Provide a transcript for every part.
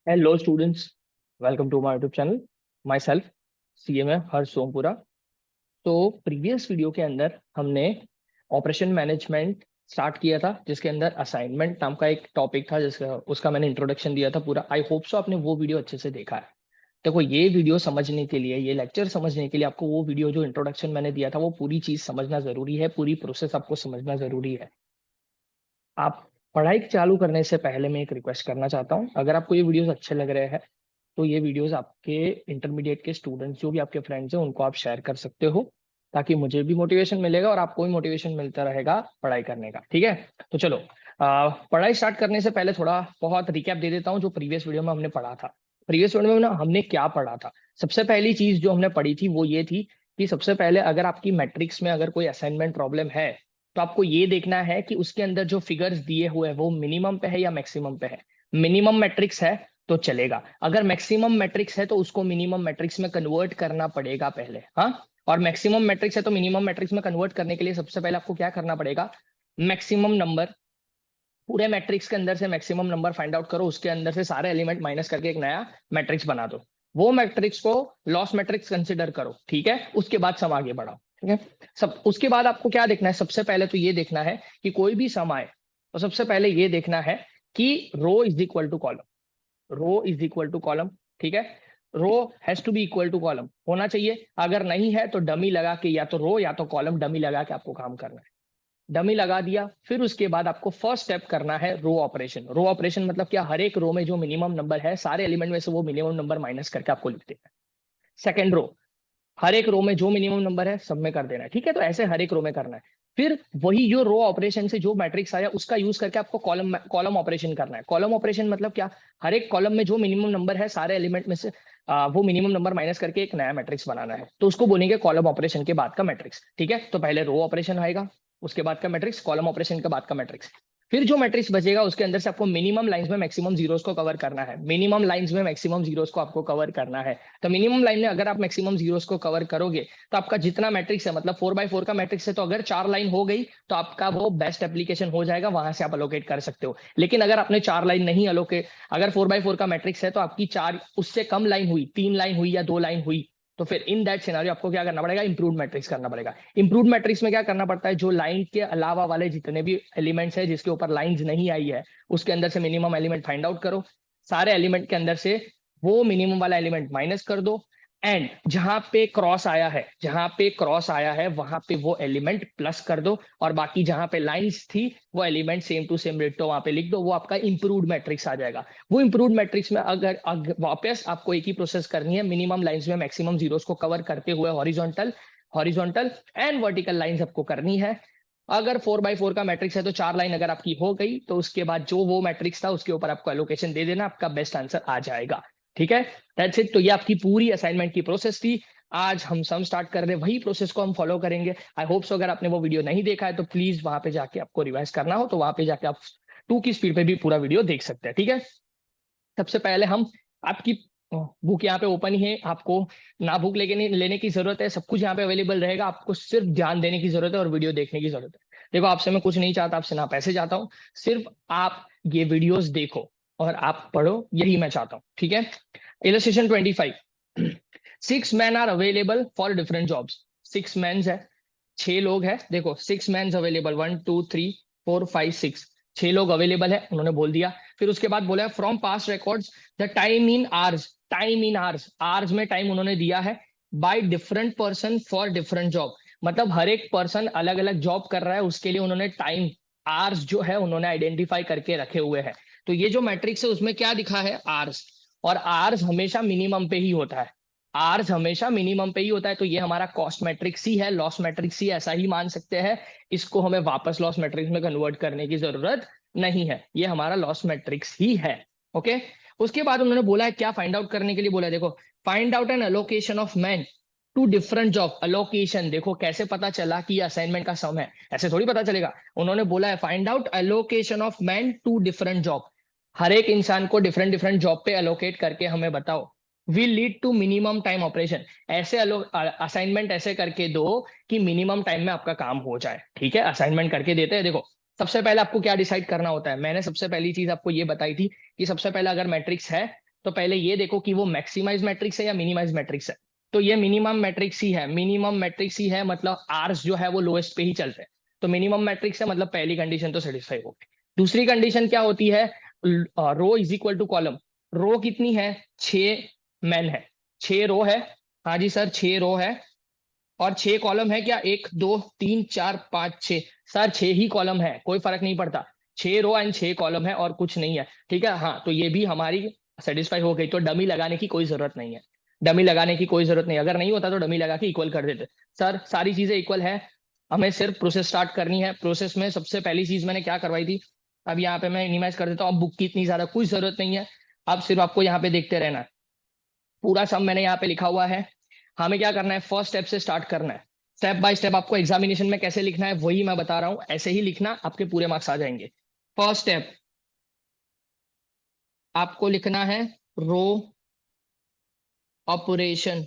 Hello students, welcome to my YouTube channel. Myself CMA Harsh Sompura. तो previous video के अंदर हमने ऑपरेशन मैनेजमेंट स्टार्ट किया था, जिसके अंदर असाइनमेंट नाम का एक टॉपिक था, जिसका उसका मैंने इंट्रोडक्शन दिया था पूरा। आई होप सो आपने वो वीडियो अच्छे से देखा है। देखो, ये वीडियो समझने के लिए, ये लेक्चर समझने के लिए आपको वो वीडियो जो इंट्रोडक्शन मैंने दिया था वो पूरी चीज समझना जरूरी है, पूरी प्रोसेस आपको समझना जरूरी है। आप पढ़ाई चालू करने से पहले मैं एक रिक्वेस्ट करना चाहता हूँ, अगर आपको ये वीडियोस अच्छे लग रहे हैं तो ये वीडियोस आपके इंटरमीडिएट के स्टूडेंट्स जो भी आपके फ्रेंड्स हैं उनको आप शेयर कर सकते हो, ताकि मुझे भी मोटिवेशन मिलेगा और आपको भी मोटिवेशन मिलता रहेगा पढ़ाई करने का। ठीक है, तो चलो पढ़ाई स्टार्ट करने से पहले थोड़ा बहुत रिकैप दे देता हूँ जो प्रीवियस वीडियो में हमने पढ़ा था। प्रीवियस वीडियो में ना हमने क्या पढ़ा था। सबसे पहली चीज जो हमने पढ़ी थी वो ये थी कि सबसे पहले अगर आपकी मैट्रिक्स में अगर कोई असाइनमेंट प्रॉब्लम है तो आपको ये देखना है कि उसके अंदर जो फिगर्स दिए हुए हैं वो मिनिमम पे है या मैक्सिमम पे है। मिनिमम मैट्रिक्स है तो चलेगा, अगर मैक्सिमम मैट्रिक्स है तो उसको मिनिमम मैट्रिक्स में कन्वर्ट करना पड़ेगा पहले। हाँ, और मैक्सिमम मैट्रिक्स है तो मिनिमम मैट्रिक्स में कन्वर्ट करने के लिए सबसे पहले आपको क्या करना पड़ेगा, मैक्सिमम नंबर, पूरे मैट्रिक्स के अंदर से मैक्सिमम नंबर फाइंड आउट करो, उसके अंदर से सारे एलिमेंट माइनस करके एक नया मैट्रिक्स बना दो। वो मैट्रिक्स को लॉस मैट्रिक्स कंसिडर करो। ठीक है, उसके बाद सम आगे बढ़ाओ। ठीक है, सब उसके बाद आपको क्या देखना है, सबसे पहले तो ये देखना है कि कोई भी सम आए तो सबसे पहले ये देखना है कि row is equal to column, row is equal to column. ठीक है, row has to be equal to column होना चाहिए। अगर नहीं है तो डमी लगा के, या तो रो या तो कॉलम डमी लगा के आपको काम करना है। डमी लगा दिया, फिर उसके बाद आपको फर्स्ट स्टेप करना है रो ऑपरेशन। रो ऑपरेशन मतलब क्या, हर एक रो में जो मिनिमम नंबर है सारे एलिमेंट में से वो मिनिमम नंबर माइनस करके आपको लिख देना है। सेकेंड रो, हर एक रो में जो मिनिमम नंबर है सब में कर देना है। ठीक है, तो ऐसे हर एक रो में करना है। फिर वही जो रो ऑपरेशन से जो मैट्रिक्स आया उसका यूज करके आपको कॉलम कॉलम ऑपरेशन करना है। कॉलम ऑपरेशन मतलब क्या, हर एक कॉलम में जो मिनिमम नंबर है सारे एलिमेंट में से वो मिनिमम नंबर माइनस करके एक नया मैट्रिक्स बनाना है, तो उसको बोलेंगे कॉलम ऑपरेशन के बाद का मैट्रिक्स। ठीक है, तो पहले रो ऑपरेशन आएगा, उसके बाद का मैट्रिक्स, कॉलम ऑपरेशन के बाद का मैट्रिक्स। फिर जो मैट्रिक्स बचेगा उसके अंदर से आपको मिनिमम लाइंस में मैक्सिमम जीरोस को कवर करना है। मिनिमम लाइंस में मैक्सिमम जीरोस को आपको कवर करना है। तो मिनिमम लाइन में अगर आप मैक्सिमम जीरोस को कवर करोगे तो आपका जितना मैट्रिक्स है, मतलब 4x4 का मैट्रिक्स है, तो अगर 4 लाइन हो गई तो आपका वो बेस्ट एप्लीकेशन हो जाएगा, वहां से आप अलोकेट कर सकते हो। लेकिन अगर आपने 4 लाइन नहीं अलोकेट, अगर 4x4 का मैट्रिक्स है तो आपकी 4 उससे कम लाइन हुई, 3 लाइन हुई या 2 लाइन हुई, तो फिर इन दैट सिनेरियो आपको क्या करना पड़ेगा, इंप्रूव मैट्रिक्स करना पड़ेगा। इंप्रूव मैट्रिक्स में क्या करना पड़ता है, जो लाइन के अलावा वाले जितने भी एलिमेंट्स है जिसके ऊपर लाइंस नहीं आई है उसके अंदर से मिनिमम एलिमेंट फाइंड आउट करो, सारे एलिमेंट के अंदर से वो मिनिमम वाला एलिमेंट माइनस कर दो, एंड जहां पे क्रॉस आया है, जहां पे क्रॉस आया है वहां पे वो एलिमेंट प्लस कर दो, और बाकी जहां पे लाइंस थी वो एलिमेंट सेम टू सेम रेटो वहां पे लिख दो, वो आपका इंप्रूव्ड मैट्रिक्स आ जाएगा। वो इंप्रूव्ड मैट्रिक्स में अगर वापस आपको एक ही प्रोसेस करनी है, मिनिमम लाइंस में मैक्सिमम जीरोस को कवर करते हुए horizontal horizontal and vertical lines आपको करनी है। अगर 4x4 का मैट्रिक्स है तो 4 लाइन अगर आपकी हो गई तो उसके बाद जो वो मैट्रिक्स था उसके ऊपर आपको एलोकेशन दे देना, आपका बेस्ट आंसर आ जाएगा। ठीक है, दैट्स इट। तो ये आपकी पूरी असाइनमेंट की प्रोसेस थी। आज हम सम स्टार्ट कर रहे हैं, वही प्रोसेस को हम फॉलो करेंगे। आई होप सो अगर आपने वो वीडियो नहीं देखा है तो प्लीज वहां पे जाके आपको रिवाइज करना हो तो वहां पे जाके आप 2 की स्पीड पे भी पूरा वीडियो देख सकते हैं। ठीक है, सबसे पहले हम आपकी बुक यहाँ पे ओपन ही है, आपको ना बुक लेने की जरूरत है, सब कुछ यहाँ पे अवेलेबल रहेगा, आपको सिर्फ ध्यान देने की जरूरत है और वीडियो देखने की जरूरत है। देखो, आपसे मैं कुछ नहीं चाहता, आपसे ना पैसे चाहता हूँ, सिर्फ आप ये वीडियोस देखो और आप पढ़ो, यही मैं चाहता हूँ। ठीक है, illustration 25, 6 men are available for different jobs. 6 men है, 6 लोग है। देखो, 6 men अवेलेबल, 1 2 3 4 5 6, 6 लोग अवेलेबल है, उन्होंने बोल दिया। फिर उसके बाद बोला है from past records the time in hours, time in hours, hours में टाइम उन्होंने दिया है, by different person for different job, मतलब हर एक पर्सन अलग अलग जॉब कर रहा है उसके लिए उन्होंने टाइम आवर्स जो है उन्होंने आइडेंटिफाई करके रखे हुए हैं। तो ये जो मैट्रिक्स है उसमें क्या दिखा है, आवर्स, और आवर्स हमेशा मिनिमम पे ही होता है, आर्स हमेशा मिनिमम पे ही होता है, तो ये हमारा कॉस्ट मैट्रिक्स ही है, लॉस मैट्रिक्स ही, ऐसा ही मान सकते हैं। इसको हमें वापस लॉस मैट्रिक्स में कन्वर्ट करने की जरूरत नहीं है, ये हमारा लॉस मैट्रिक्स ही है। ओके, उसके बाद उन्होंने बोला है क्या फाइंड आउट करने के लिए बोला है, देखो, find out an allocation of man to different job. Allocation देखो कैसे पता चला कि ये असाइनमेंट का सम है, ऐसे थोड़ी पता चलेगा। उन्होंने बोला है find out allocation of man to different job, हर एक इंसान को डिफरेंट डिफरेंट जॉब पे अलोकेट करके हमें बताओ, will lead to minimum time operation. ऐसे असाइनमेंट ऐसे करके दो कि मिनिमम टाइम में आपका काम हो जाए। ठीक है, असाइनमेंट करके देते हैं। देखो, सबसे पहले आपको क्या डिसाइड करना होता है, मैंने सबसे पहली चीज आपको ये बताई थी कि सबसे पहले अगर मैट्रिक्स है तो पहले ये देखो कि वो मैक्सिमाइज मैट्रिक्स है या मिनिमाइज मैट्रिक्स है। तो ये मिनिमम मैट्रिक्स ही है, मिनिमम मैट्रिक्स ही है, मतलब आर्स जो है वो लोएस्ट पे ही चलते हैं। तो मिनिमम मैट्रिक्स है, मतलब पहली कंडीशन तो सेटिस्फाई हो गई। दूसरी कंडीशन क्या होती है, रो इज इक्वल टू कॉलम। रो कितनी है, 6 मैन है, 6 रो है। हाँ जी सर, 6 रो है और 6 कॉलम है क्या, 1 2 3 4 5 6। सर 6 ही कॉलम है, कोई फर्क नहीं पड़ता, 6 रो एंड 6 कॉलम है और कुछ नहीं है। ठीक है, हाँ तो ये भी हमारी सेटिस्फाई हो गई। तो डमी लगाने की कोई जरूरत नहीं है, डमी लगाने की कोई जरूरत नहीं, अगर नहीं होता तो डमी लगा के इक्वल कर देते। सर सारी चीजें इक्वल है, हमें सिर्फ प्रोसेस स्टार्ट करनी है। प्रोसेस में सबसे पहली चीज मैंने क्या करवाई थी, अब यहाँ पे मैं मिनिमाइज कर देता हूँ। अब बुक की इतनी ज्यादा कोई जरूरत नहीं है, अब सिर्फ आपको यहाँ पे देखते रहना है। पूरा सम मैंने यहाँ पे लिखा हुआ है। हमें क्या करना है, फर्स्ट स्टेप से स्टार्ट करना है। स्टेप बाय स्टेप आपको एग्जामिनेशन में कैसे लिखना है वही मैं बता रहा हूँ, ऐसे ही लिखना, आपके पूरे मार्क्स आ जाएंगे। फर्स्ट स्टेप आपको लिखना है रो ऑपरेशन।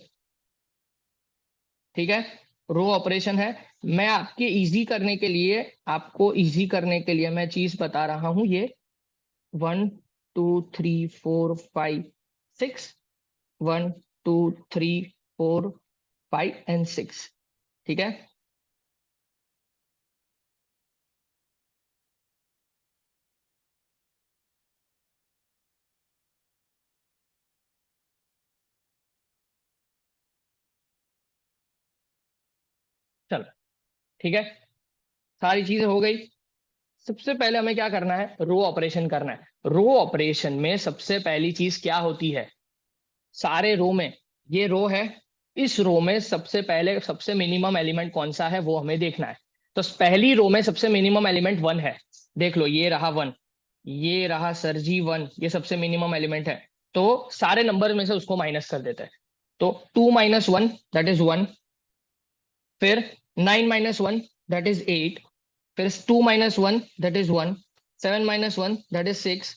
ठीक है, रो ऑपरेशन है। मैं आपके इजी करने के लिए, आपको इजी करने के लिए मैं चीज बता रहा हूं, ये 1 2 3 4 5 6, 1 2 3 4 5 एंड 6। ठीक है, चलो ठीक है, सारी चीजें हो गई। सबसे पहले हमें क्या करना है, रो ऑपरेशन करना है। रो ऑपरेशन में सबसे पहली चीज क्या होती है, सारे रो में, ये रो है, इस रो में सबसे पहले सबसे मिनिमम एलिमेंट कौन सा है वो हमें देखना है। तो पहली रो में सबसे मिनिमम एलिमेंट 1 है। देख लो, ये रहा 1, ये रहा सर जी 1, ये सबसे मिनिमम एलिमेंट है। तो सारे नंबर में से उसको माइनस कर देते हैं। तो 2 - 1 दैट इज 1, फिर 9 - 1 दैट इज 8, फिर 2 - 1 दैट इज 1, 7 - 1 दैट इज 6,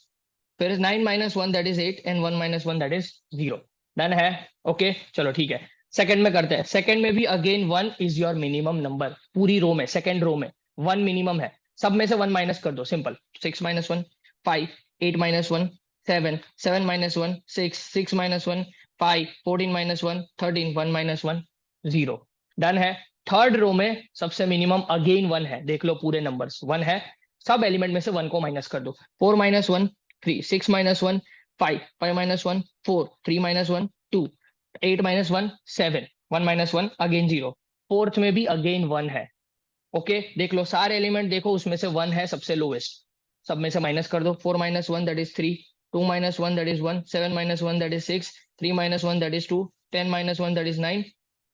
फिर 9 - 1 that is 8 and 1 - 1 that is 0। Done है, ओके चलो ठीक है। सेकंड में करते हैं, सेकंड में भी again 1 is your minimum number, पूरी रो में सेकंड रो में 1 मिनिमम है। सब में से 1 माइनस कर दो, सिंपल। 6 - 1 5, 8 - 1 7, 7 - 1 6, 6 - 1 5, 14 - 1 13, 1 - 1 0। डन है। थर्ड रो में सबसे मिनिमम अगेन 1 है, देख लो पूरे नंबर्स 1 है, सब एलिमेंट में से 1 को माइनस कर दो। 4 - 1 3, 6 - 1 5, 5 - 1 4, 3 - 1 2, 8 - 1 7, 1 - 1 अगेन 0। फोर्थ में भी अगेन 1 है। ओके देख लो सारे एलिमेंट, देखो उसमें से 1 है सबसे लोवेस्ट, सब में से माइनस कर दो। 4 - 1 that is 3, 2 - 1 that is 1, 7 - 1 that is 6, 3 - 1 that is 2, 10 - 1 that is 9,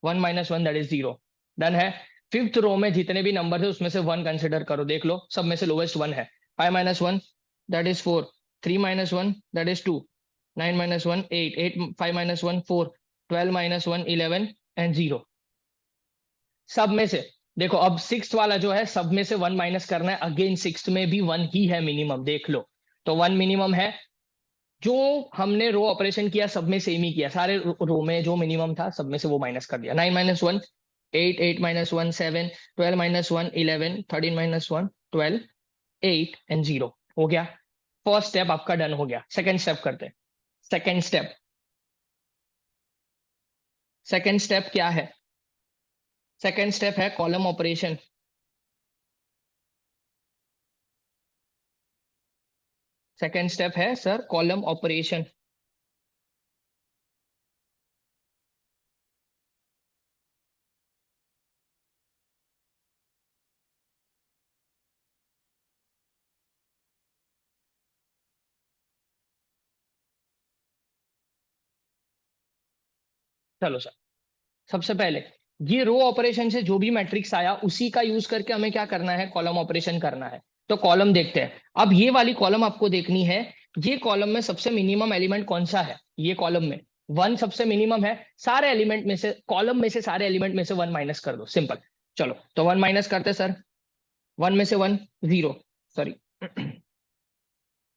1 - 1 that is 0। Done है। फिफ्थ रो में जितने भी नंबर थे उसमें से 1 कंसिडर करो, देख लो सब में से लोवेस्ट 1 है। 5 - 1 that is 4, 3 - 1 that is 2, 9 - 1 8, 5 - 1 4, 12 - 1 11 and 0। सब में से देखो, अब सिक्स वाला जो है सब में से 1 माइनस करना है, अगेन सिक्स में भी 1 ही है मिनिमम, देख लो। तो 1 मिनिमम है, जो हमने रो ऑपरेशन किया सब में सेम ही किया, सारे रो में जो मिनिमम था सब में से वो माइनस कर दिया। 9 - 1 8, 8 - 1 7, 12 - 1 11, 13 - 1 12, 8 एंड 0 हो गया। फर्स्ट स्टेप आपका डन हो गया। सेकंड स्टेप करते हैं। सेकंड स्टेप, सेकंड स्टेप क्या है, सेकंड स्टेप है कॉलम ऑपरेशन। सेकंड स्टेप है सर कॉलम ऑपरेशन। चलो सर, सबसे पहले ये रो ऑपरेशन से जो भी मैट्रिक्स आया उसी का यूज करके हमें क्या करना है, कॉलम ऑपरेशन करना है। तो कॉलम देखते हैं। अब ये वाली कॉलम आपको देखनी है, ये कॉलम में सबसे मिनिमम एलिमेंट कौन सा है, ये कॉलम में 1 सबसे मिनिमम है। सारे एलिमेंट में से, कॉलम में से सारे एलिमेंट में से 1 माइनस कर दो, सिंपल। चलो तो 1 माइनस करते सर। 1 में से 1 0, सॉरी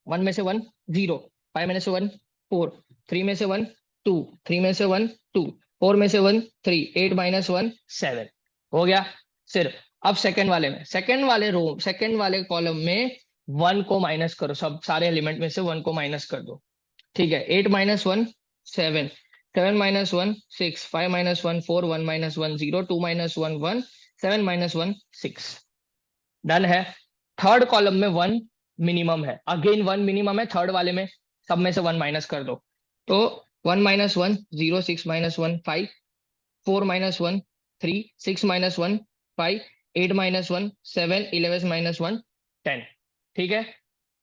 1 में से 1 0, 5 में से 1 4, 3 में से 1 2, 3 में से 1 2, 4 में से 1 3, 8 - 1 7 हो गया। सिर्फ अब सेकंड वाले में, सेकंड वाले रो, सेकंड वाले कॉलम में 1 को माइनस करो, सब सारे एलिमेंट में से 1 को माइनस कर दो। ठीक है, 8 minus 1 7, 7 minus 1 6, 5 minus 1 4, 1 minus 1 0, 2 minus 1 1, 7 minus 1 6। Done है। थर्ड कॉलम में 1 मिनिमम है, अगेन 1 मिनिमम है थर्ड वाले में, सब में से 1 माइनस कर दो। तो 1 minus 1 0, 6 minus 1 5, 4 minus 1 3, 6 minus 1 5, 8 minus 1 7, 11 minus 1 10। ठीक है।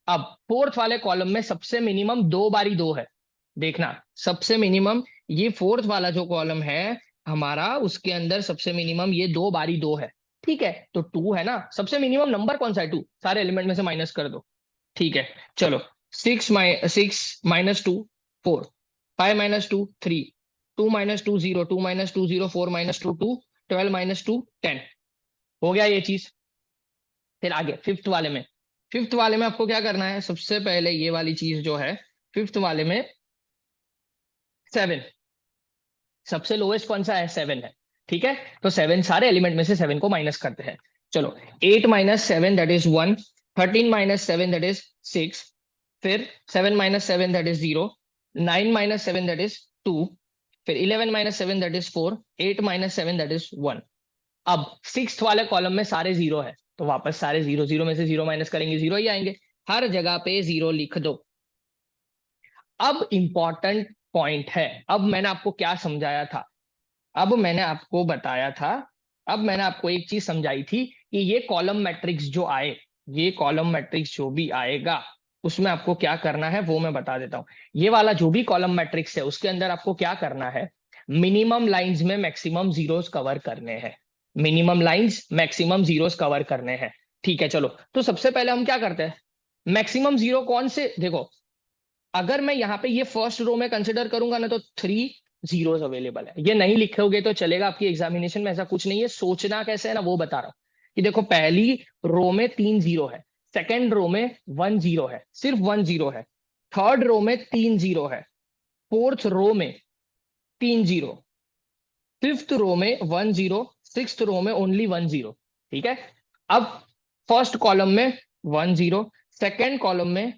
अब फोर्थ वाले कॉलम में सबसे मिनिमम 2 बारी 2 है, देखना सबसे मिनिमम ये फोर्थ वाला जो कॉलम है हमारा, उसके अंदर सबसे मिनिमम ये 2 बारी 2 है। ठीक है, तो 2 है ना, सबसे मिनिमम नंबर कौन सा है? 2, सारे एलिमेंट में से माइनस कर दो। ठीक है, चलो 6 minus 2 4, 5 minus 2 3, 2 minus 2 0, 2 minus 2 0, 4 minus 2 2, 12 minus 2 10। हो गया ये चीज। फिर आगे फिफ्थ वाले में, फिफ्थ वाले में आपको क्या करना है? सबसे पहले ये वाली चीज जो है फिफ्थ वाले में 7, सबसे लोएस्ट कौन सा है? 7 है। ठीक है, तो 7 सारे एलिमेंट में से 7 को माइनस करते हैं। चलो 8 minus 7 that is 1, 13 minus 7 that is 6, फिर 7 minus 7 that is 0, 9 minus 7 that is 2, फिर 11 minus 7 that is 4, 8 minus 7 that is 1। अब सिक्स्थ वाले कॉलम में सारे जीरो है, तो वापस सारे जीरो, जीरो में से जीरो माइनस करेंगे जीरो ही आएंगे, हर जगह पे जीरो लिख दो। अब इंपॉर्टेंट पॉइंट है, अब मैंने आपको क्या समझाया था? अब मैंने आपको बताया था, अब मैंने आपको एक चीज समझाई थी कि ये कॉलम मैट्रिक्स जो आए, ये कॉलम मैट्रिक्स जो भी आएगा उसमें आपको क्या करना है वो मैं बता देता हूं। ये वाला जो भी कॉलम मैट्रिक्स है उसके अंदर आपको क्या करना है? मिनिमम लाइंस में मैक्सिमम जीरोस कवर करने हैं, minimum lines maximum zeros cover करने हैं। ठीक है, चलो तो सबसे पहले हम क्या करते हैं? मैक्सिमम जीरो कौन से? देखो, अगर मैं यहाँ पे ये फर्स्ट रो में कंसिडर करूंगा ना, तो 3 जीरोस अवेलेबल है। ये नहीं लिखोगे तो चलेगा, आपकी एग्जामिनेशन में ऐसा कुछ नहीं है, सोचना कैसे है ना वो बता रहा हूं। कि देखो पहली रो में 3 जीरो है, सेकेंड रो में 1 जीरो है, सिर्फ 1 जीरो है, थर्ड रो में 3 जीरो है, फोर्थ रो में 3 जीरो, फिफ्थ रो में 1 जीरो, सिक्स्थ रो में ओनली 1 जीरो। ठीक है। अब फर्स्ट कॉलम में 1 जीरो, सेकेंड कॉलम में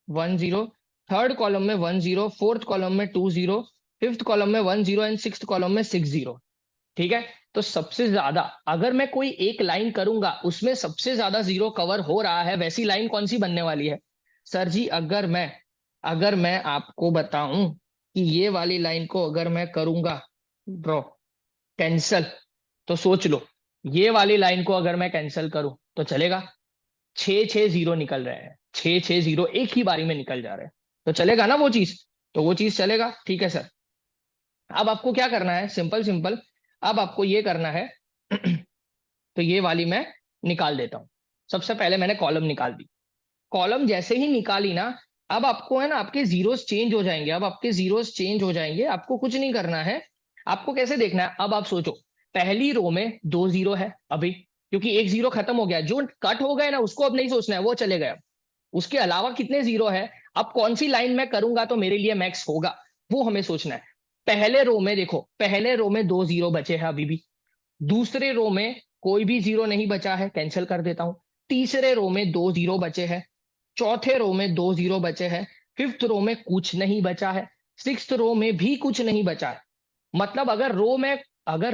1 जीरो, थर्ड कॉलम में 1 जीरो, फोर्थ कॉलम में 2 जीरो, फिफ्थ कॉलम में 1 जीरो एंड सिक्स्थ कॉलम में 6 जीरो। ठीक है, तो सबसे ज्यादा अगर मैं कोई एक लाइन करूंगा उसमें सबसे ज्यादा जीरो कवर हो रहा है, वैसी लाइन कौन सी बनने वाली है? सर जी अगर मैं आपको बताऊं कि ये वाली लाइन को अगर मैं करूंगा ड्रॉ, कैंसल, तो सोच लो ये वाली लाइन को अगर मैं कैंसल करूं तो चलेगा? 6 6 जीरो निकल रहे हैं, 6 6 जीरो एक ही बारी में निकल जा रहे हैं, तो चलेगा ना वो चीज? तो वो चीज चलेगा। ठीक है सर। अब आपको क्या करना है? सिंपल सिंपल, अब आपको ये करना है तो ये वाली मैं निकाल देता हूं। सबसे पहले मैंने कॉलम निकाल दी, कॉलम जैसे ही निकाली ना, अब आपको है ना आपके जीरोस चेंज हो जाएंगे, अब आपके जीरोस चेंज हो जाएंगे, आपको कुछ नहीं करना है। आपको कैसे देखना है? अब आप सोचो, पहली रो में 2 जीरो है अभी, क्योंकि एक जीरो खत्म हो गया, जो कट हो गए ना उसको अब नहीं सोचना है, वो चले गए। उसके अलावा कितने जीरो है? अब कौन सी लाइन में करूंगा तो मेरे लिए मैक्स होगा, वो हमें सोचना है। पहले रो में देखो, पहले रो में 2 जीरो बचे हैं अभी भी, दूसरे रो में कोई भी जीरो नहीं बचा है, कैंसिल कर देता हूं। तीसरे रो में 2 जीरो बचे हैं, चौथे रो में 2 जीरो बचे हैं, फिफ्थ रो में कुछ नहीं बचा है, सिक्स्थ रो में भी कुछ नहीं बचा है। मतलब अगर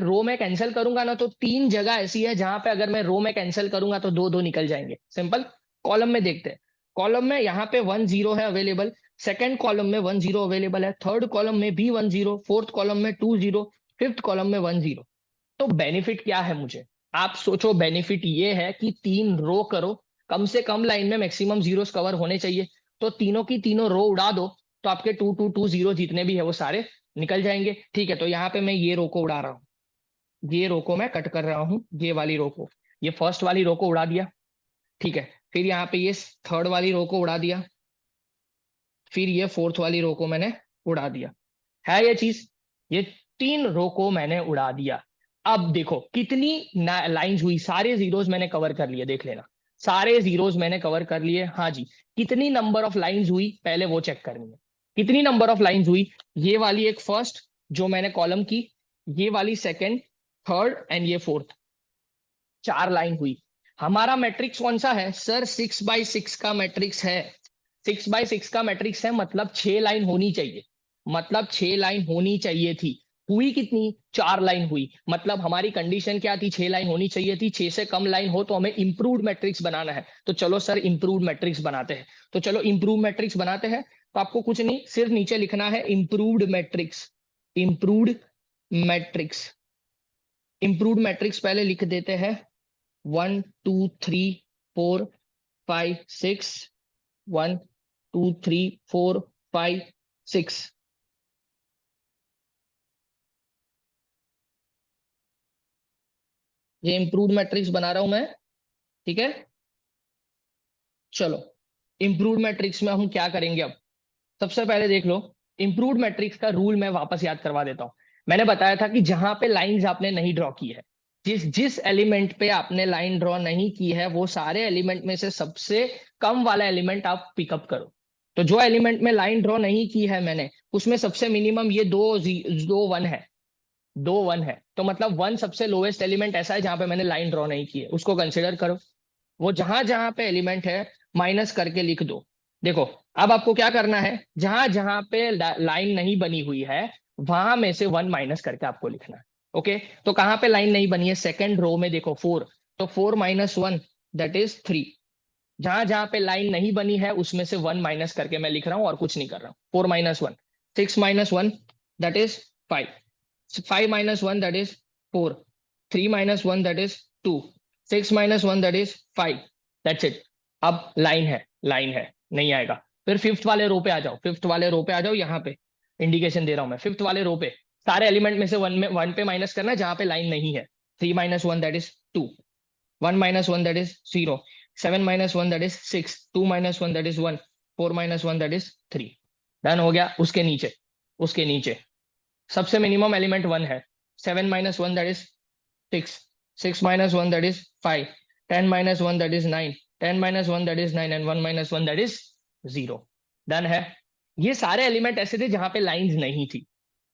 रो में कैंसिल करूंगा ना, तो 3 जगह ऐसी है जहां पे अगर मैं रो में कैंसिल करूंगा तो 2 2 निकल जाएंगे। सिंपल। कॉलम में देखते हैं, कॉलम में यहाँ पे 1 जीरो है अवेलेबल, सेकंड कॉलम में 1 जीरो अवेलेबल है, थर्ड कॉलम में भी 1 जीरो, फोर्थ कॉलम में 2 जीरो, फिफ्थ कॉलम में 1 जीरो। तो बेनिफिट क्या है मुझे? आप सोचो, बेनिफिट ये है कि 3 रो करो, कम से कम लाइन में मैक्सिमम जीरोस कवर होने चाहिए, तो तीनों की तीनों रो उड़ा दो, तो आपके 2 2 2 जीरो जितने भी है वो सारे निकल जाएंगे। ठीक है, तो यहाँ पे मैं ये रो को उड़ा रहा हूँ, ये रो को मैं कट कर रहा हूँ, ये वाली रो को, ये फर्स्ट वाली रो को उड़ा दिया। ठीक है, फिर यहाँ पे ये थर्ड वाली रो को उड़ा दिया, फिर ये फोर्थ वाली रो को मैंने उड़ा दिया, है ये चीज। ये 3 रो को मैंने उड़ा दिया। अब देखो कितनी लाइंस हुई, सारे जीरोस मैंने कवर कर लिए, देख लेना, सारे जीरोस मैंने कवर कर लिए। हाँ जी, कितनी नंबर ऑफ लाइंस हुई पहले वो चेक करनी है, कितनी नंबर ऑफ लाइंस हुई? ये वाली एक फर्स्ट जो मैंने कॉलम की, ये वाली सेकंड, थर्ड एंड ये फोर्थ, 4 लाइन हुई। हमारा मैट्रिक्स कौन सा है सर? 6 बाई 6 का मैट्रिक्स है। 6x6 का मैट्रिक्स है, मतलब 6 लाइन होनी चाहिए, मतलब 6 लाइन होनी चाहिए थी। हुई कितनी? 4 लाइन हुई। मतलब हमारी कंडीशन क्या थी? 6 लाइन होनी चाहिए थी। 6 से कम लाइन हो तो हमें इंप्रूव्ड मैट्रिक्स बनाना है। तो चलो सर इंप्रूव्ड मैट्रिक्स बनाते हैं। तो चलो इंप्रूव्ड मैट्रिक्स बनाते हैं। तो आपको कुछ नहीं, सिर्फ नीचे लिखना है improved matrix. Improved matrix, improved matrix पहले लिख देते हैं। 1 2 3 4 5 6, 1 2 3 4 5 6। ये इंप्रूव्ड मैट्रिक्स बना रहा हूं मैं, ठीक है। चलो इंप्रूव्ड मैट्रिक्स में हम क्या करेंगे अब? सबसे पहले देख लो, इंप्रूव्ड मैट्रिक्स का रूल मैं वापस याद करवा देता हूं। मैंने बताया था कि जहां पे लाइंस आपने नहीं ड्रॉ की है, जिस जिस एलिमेंट पे आपने लाइन ड्रॉ नहीं की है, वो सारे एलिमेंट में से सबसे कम वाला एलिमेंट आप पिकअप करो। तो जो एलिमेंट में लाइन ड्रॉ नहीं की है मैंने, उसमें सबसे मिनिमम ये दो वन है, दो वन है। तो मतलब वन सबसे लोएस्ट एलिमेंट ऐसा है जहां पे मैंने लाइन ड्रॉ नहीं की है, उसको कंसिडर करो। वो जहां जहां पे एलिमेंट है माइनस करके लिख दो। देखो, अब आपको क्या करना है, जहां जहां पे लाइन नहीं बनी हुई है वहां में से वन माइनस करके आपको लिखना है। ओके, तो कहां पे लाइन नहीं बनी है? सेकंड रो में देखो, 4। तो 4 - 1 दैट इज 3। जहां जहां पे लाइन नहीं बनी है उसमें से वन माइनस करके मैं लिख रहा हूं और कुछ नहीं कर रहा हूं। 4 - 1, 6 - 1 that is 5, 5 - 1 that is 4, 3 - 1 that is 2, 6 - 1 that is 5। That's it. अब लाइन है, लाइन है, नहीं आएगा। फिर फिफ्थ वाले रो पे आ जाओ, फिफ्थ वाले रो पे आ जाओ। यहाँ पे इंडिकेशन दे रहा हूं मैं, फिफ्थ वाले रो पे सारे एलिमेंट में से वन पे माइनस करना है जहां पे लाइन नहीं है। 3 - 1 that is 2, 1 - 1 that is 0, 7 - 1 that is 6, 2 - 1 that is 1, 4 - 1 that is 3। Done हो गया। उसके नीचे, उसके नीचे सबसे मिनिमम एलिमेंट वन है। 7 - 1 that is 6, 6 - 1 that is 5, 10 - 1 that is 9, 10 - 1 that is 9 and 1 - 1 that is 0। Done है। ये सारे एलिमेंट ऐसे थे जहां पे लाइंस नहीं थी,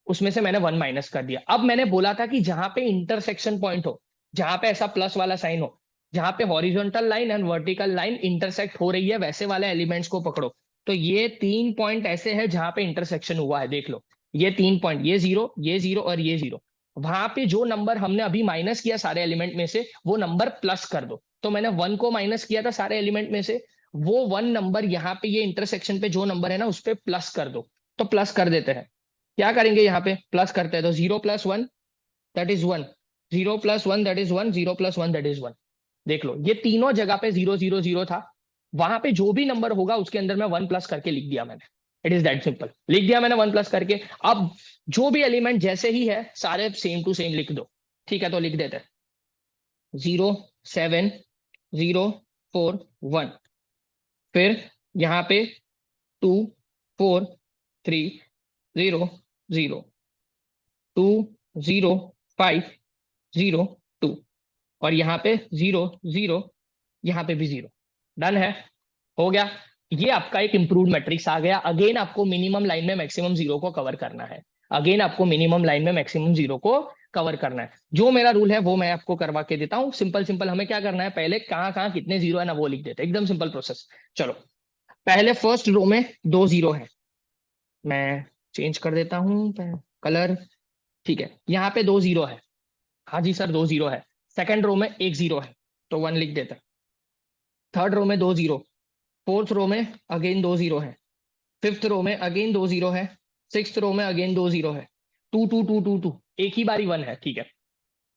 उसमें से मैंने वन माइनस कर दिया। अब मैंने बोला था कि जहां पे इंटरसेक्शन पॉइंट हो, जहां पे ऐसा प्लस वाला साइन हो, जहां पे horizontal line and vertical line intersect हो रही है, वैसे वाले एलिमेंट्स को पकड़ो। तो ये 3 पॉइंट ऐसे हैं जहां पे इंटरसेक्शन हुआ है, देख लो। ये 3 पॉइंट, ये जीरो और ये जीरो। वहां पे जो नंबर हमने अभी माइनस किया सारे एलिमेंट में से, वो नंबर प्लस कर दो। तो मैंने वन को माइनस किया था सारे एलिमेंट में से, वो वन नंबर यहाँ पे ये इंटरसेक्शन पे जो नंबर है ना, उस पर प्लस कर दो। तो प्लस कर देते हैं। क्या करेंगे? यहाँ पे प्लस करते हैं। तो 0 + 1 that is 1, 0 + 1 that is 1, 0 + 1 that is 1। देख लो, ये तीनों जगह पे 0 0 0 था। वहां पे जो भी नंबर होगा उसके अंदर में वन प्लस करके लिख दिया मैंने। इट इज दैट सिंपल, लिख दिया मैंने वन प्लस करके। अब जो भी एलिमेंट जैसे ही है सारे सेम टू सेम लिख दो। ठीक है, तो लिख देते हैं 0 7 0 4 1। फिर यहाँ पे 2 4 3 0 0, 2 0 5 0 2, और यहाँ पे 0 0, यहाँ पे भी 0। डन है, हो गया। ये आपका एक इंप्रूव्ड मैट्रिक्स आ गया। अगेन आपको मिनिमम लाइन में मैक्सिमम जीरो को कवर करना है। अगेन आपको मिनिमम लाइन में मैक्सिमम जीरो को कवर करना है। जो मेरा रूल है वो मैं आपको करवा के देता हूँ। सिंपल सिंपल हमें क्या करना है, पहले कहाँ कहाँ कितने जीरो है ना वो लिख देते हैं। एकदम सिंपल प्रोसेस। चलो, पहले फर्स्ट रो में 2 जीरो है। मैं चेंज कर देता हूँ कलर। ठीक है, यहाँ पे 2 जीरो है। हाँ जी सर, 2 जीरो है। सेकंड रो में 1 जीरो है, तो 1 लिख देते हैं। थर्ड रो में 2 जीरो, फोर्थ रो में अगेन 2 जीरो है, फिफ्थ रो में अगेन 2 जीरो है, सिक्स्थ रो में अगेन 2 जीरो है। 2 2 2 2 2, एक ही बारी वन है, ठीक है।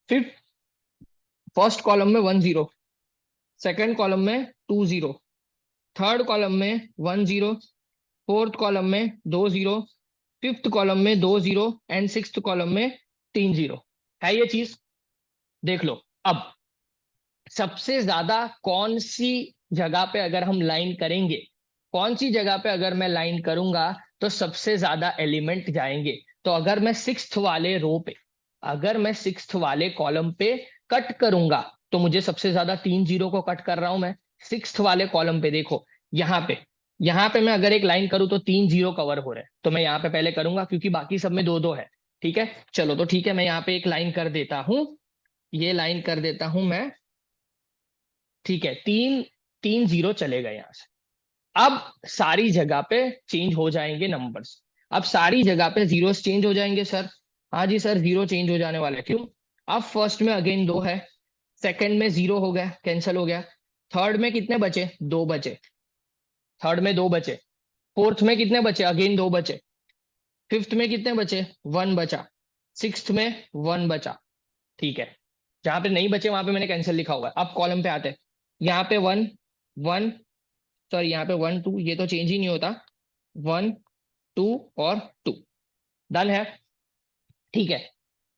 फिर फर्स्ट कॉलम में 1 जीरो, सेकंड कॉलम में 2 जीरो, थर्ड कॉलम में 1 जीरो, फोर्थ कॉलम में 2 जीरो, फिफ्थ कॉलम में 2 जीरो एंड सिक्स्थ कॉलम में 3 जीरो। है ये चीज? देख लो। अब सबसे ज्यादा कौन सी जगह पे अगर हम लाइन करेंगे, कौन सी जगह पे अगर मैं लाइन करूंगा तो सबसे ज्यादा एलिमेंट जाएंगे। तो अगर मैं सिक्स्थ वाले रो पे, अगर मैं सिक्स्थ वाले कॉलम पे कट करूंगा, तो मुझे सबसे ज्यादा 3 जीरो को कट कर रहा हूं मैं सिक्स्थ वाले कॉलम पे। देखो यहाँ पे, यहाँ पे मैं अगर एक लाइन करूं तो 3 जीरो कवर हो रहे हैं, तो मैं यहाँ पे पहले करूंगा क्योंकि बाकी सब में दो दो है। ठीक है, चलो तो ठीक है, मैं यहाँ पे एक लाइन कर देता हूं। ये लाइन कर देता हूं मैं। ठीक है, तीन तीन जीरो चले गए यहां से। अब सारी जगह पे चेंज हो जाएंगे नंबर्स। अब सारी जगह पे जीरोस चेंज हो जाएंगे सर। हाँ जी सर, जीरो चेंज हो जाने वाला है। क्यों? अब फर्स्ट में अगेन दो है, सेकंड में जीरो हो गया, कैंसिल हो गया। थर्ड में कितने बचे? दो बचे। थर्ड में दो बचे। फोर्थ में कितने बचे? अगेन दो बचे। फिफ्थ में कितने बचे? वन बचा। सिक्स्थ में वन बचा। ठीक है, जहां पे नहीं बचे वहां पे मैंने कैंसिल लिखा हुआ है। अब कॉलम पे आते हैं। यहाँ पे वन, वन, सॉरी यहाँ पे वन टू, ये तो चेंज ही नहीं होता। वन, टू और टू। डन है। ठीक है,